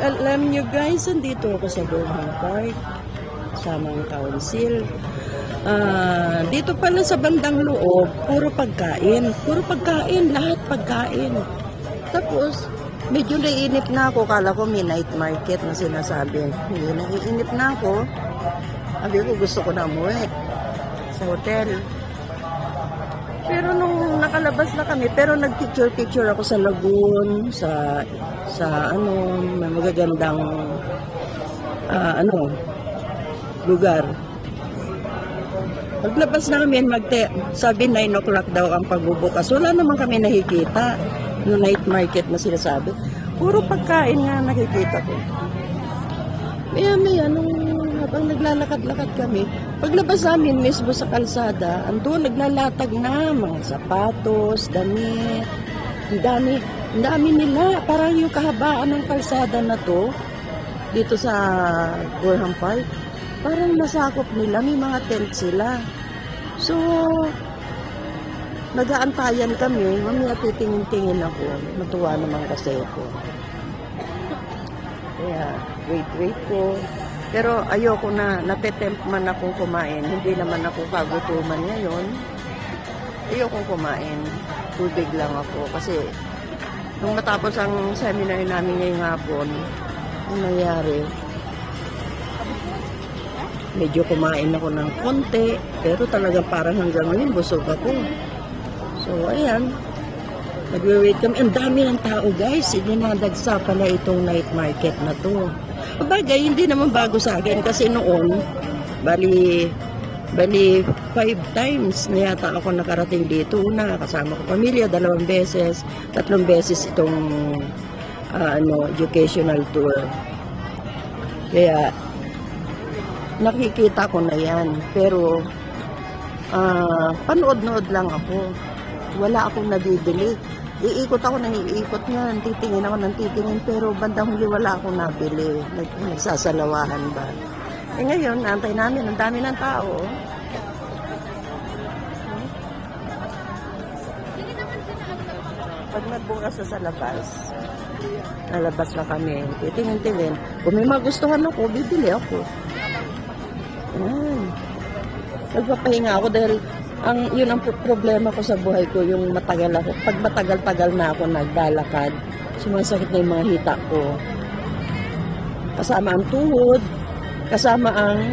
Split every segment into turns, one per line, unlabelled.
Alam nyo guys, andito ako sa Burhan Park. Sama ang council. Dito pala sa bandang loob, puro pagkain. Puro pagkain, lahat pagkain. Tapos, medyo naiinip na ako. Kala ko may night market na sinasabi. Hindi, naiinip na ako. Sabi ko, gusto ko na umuwi sa hotel. Pero nung nakalabas na kami, pero nag-picture ako sa lagoon, sa may magagandang lugar. Paglabas namin, sabi 9 o'clock daw ang pagbubukas. Wala naman kami nakikita. Yung night market na sinasabi. Puro pagkain nga nakikita ko. Maya, nung habang naglalakad-lakad kami, paglabas namin mismo sa kalsada, andun naglalatag na mga sapatos, damit. Ang dami nila. Parang yung kahabaan ng kalsada na to, dito sa Burhan Park, parang nasakop nila. May mga tent sila. So, nag-aantayan kami. Mamaya titingin-tingin ako. Matuwa naman kasi ako. Kaya, wait ko. Pero ayoko na, natetempt man akong kumain. Hindi naman ako kagutuman ngayon. Ayokong kumain. Tubig lang ako. Kasi, nung matapos ang seminar namin ngayong hapon, ang nangyari, medyo kumain ako ng konti. Pero talagang parang hanggang ngayon, busog ako. So, ayan. Nagwe-wait kami. Ang dami ng tao, guys. Dinadagsa pala itong night market na to. Bagay, hindi naman bago sa akin kasi noon, bali 5 times na yata ako nakarating dito. Una, kasama ko pamilya, 2 beses, 3 beses itong educational tour. Kaya, nakikita ko na yan. Pero, panood-nood lang ako. Wala akong nabibili. Iikot ako ng iikot nga, titingin ako ng titingin, pero bandang huli wala akong nabili. Nagsasalawahan ba? Eh ngayon, antay namin, ang dami ng tao. Pag nagbukas na sa labas, nalabas na kami, titingin-tingin. Kung may magustuhan ako, bibili ako. Ayan. Nagpapahinga ako dahil yun ang problema ko sa buhay ko, yung matagal ako. Pag matagal-tagal na ako naglalakad, sumasakit na yung mga hita ko. Kasama ang tuhod, kasama ang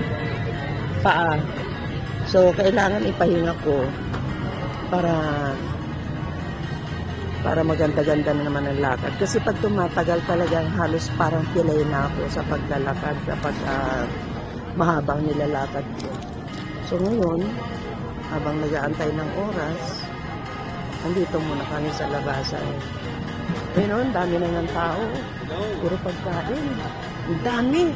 paa. So, kailangan ipahinga ko para maganda-ganda na naman ang lakad. Kasi pag tumatagal talagang halos parang pilay na ako sa paglalakad kapag mahabang nilalakad ko. So, ngayon, habang nag-aantay ng oras, andito muna kami sa labasan. Ngayon, dami na ng tao. Puro pagkain. Ang dami.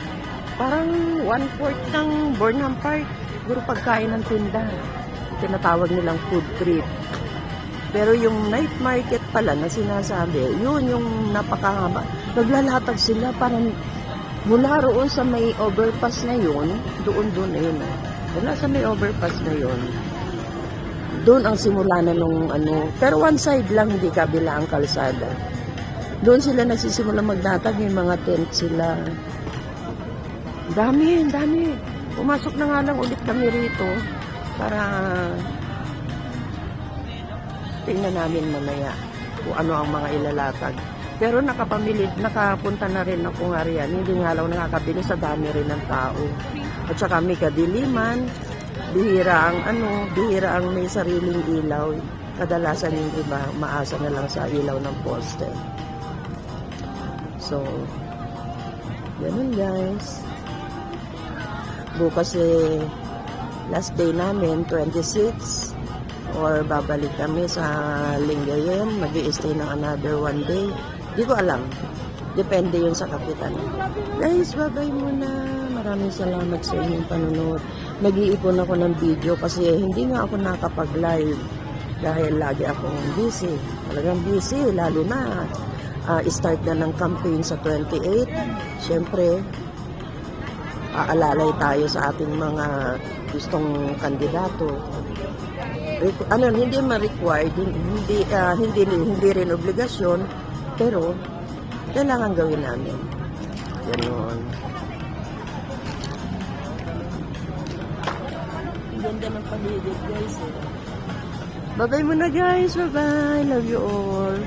Parang 1/4 ng Burhan Park. Puro pagkain ng tinda. Tinatawag nilang food trip. Pero yung night market pala na sinasabi, yun yung napakahaba. Naglalatag sila parang mula roon sa may overpass na yun, doon na yun. Mula sa may overpass na yun, doon ang simula na nung pero one side lang, hindi kabila ang kalsada. Doon sila nagsisimula magdatag, may mga tent sila. Dami. Pumasok na nga lang ulit kami rito para tingnan namin mamaya kung ano ang mga ilalatag. Pero nakapunta na rin ako nga riyan. Hindi nga lang nakakabili sa dami rin ng tao. At saka may kadiliman. Bihira ang may sariling ilaw. Kadalasan yung iba, maasa na lang sa ilaw ng poste. So, ganun guys. Bukas last day namin, 26. Or babalik kami sa Lingayen. Mag-i-stay ng another 1 day. Di ko alam. Depende yun sa kapitan. Guys, bye-bye muna. Maraming salamat sa inyong panunod. Nag-iipon ako ng video kasi hindi nga ako nakapag-live dahil lagi akong busy. Talagang busy, lalo na start na ng campaign sa 28. Siyempre, aalalay tayo sa ating mga gustong kandidato. Hindi ma-required, hindi rin obligasyon, pero kailangan gawin namin. Ganon. Ang ganda ng paligid guys. Bye-bye muna guys. Bye-bye. Love you all.